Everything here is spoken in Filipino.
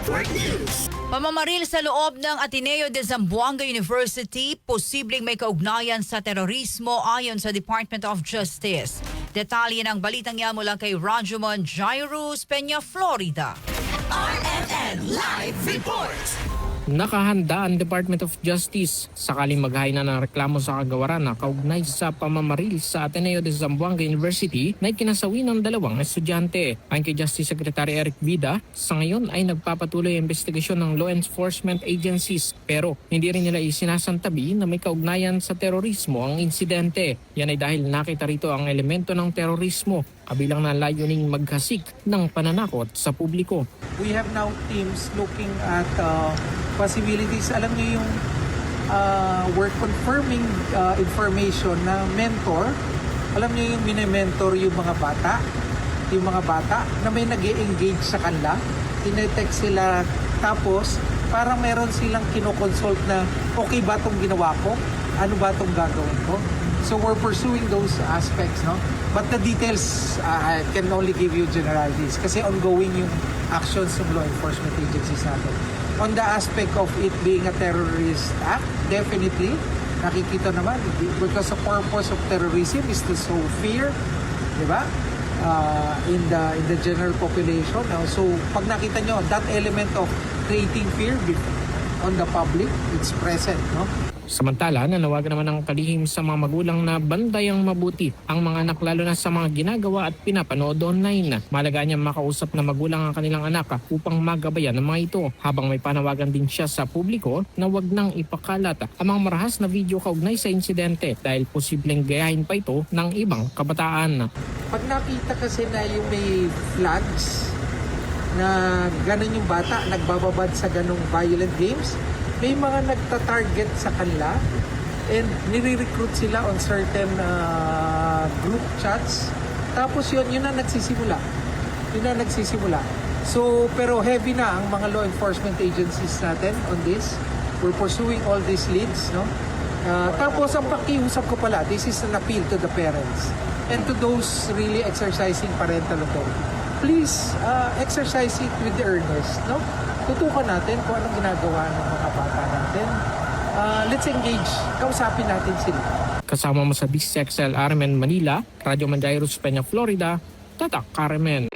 Network News. Pamamaril sa loob ng Ateneo de Zamboanga University, posibleng may kaugnayan sa terorismo ayon sa Department of Justice. Detalye ng balitang yan mula kay Rajumon Jairus Peña, Florida. RNN Live Report. Nakahanda ang Department of Justice sakaling maghain na ng reklamo sa kagawaran na kaugnay sa pamamaril sa Ateneo de Zamboanga University na ikinasawi ng dalawang estudyante. Ayon kay Justice Secretary Eric Vida, sa ngayon ay nagpapatuloy ang investigasyon ng law enforcement agencies pero hindi rin nila isinasantabi na may kaugnayan sa terorismo ang insidente. Yan ay dahil nakita rito ang elemento ng terorismo kabilang na layuning maghasik ng pananakot sa publiko. We have now teams looking at possibilities. Alam niyo yung we're confirming information na mentor. Alam niyo yung mini-mentor yung mga bata na may nag-e-engage sa kanila. Tinetext sila tapos parang meron silang kinoconsult na okay ba itong ginawa ko? Ano ba itong gagawin ko? So we're pursuing those aspects, no? But the details, I can only give you generalities kasi ongoing yung actions ng law enforcement agencies natin. On the aspect of it being a terrorist act, definitely, nakikita naman, because the purpose of terrorism is to sow fear, di ba? In the general population. So pag nakita nyo, that element of creating fear on the public, it's present, no? Samantala, nanawagan naman ng kalihim sa mga magulang na bandayang mabuti ang mga anak lalo na sa mga ginagawa at pinapanood online. Malaga niya makausap na magulang ang kanilang anak upang magabayan ng mga ito. Habang may panawagan din siya sa publiko na wag nang ipakalat ang mga marahas na video kaugnay sa insidente dahil posibleng gayahin pa ito ng ibang kabataan. Pag nakita kasi na yung may flags na ganun yung bata, nagbababad sa ganung violent games, may mga nagta-target sa kanila and nire-recruit sila on certain group chats. Tapos yun na nagsisimula. So, pero heavy na ang mga law enforcement agencies natin on this. We're pursuing all these leads, no? Tapos ang pakiusap ko pala, this is an appeal to the parents and to those really exercising parental authority. Please exercise it with the earnest, no? Tutukan natin kung anong ginagawa ng mga bata natin. Let's engage. Kausapin natin sila. Kasama mo sa DCXL Carmen Manila, Radyo Jairus Peña, Florida, Tatak Carmen.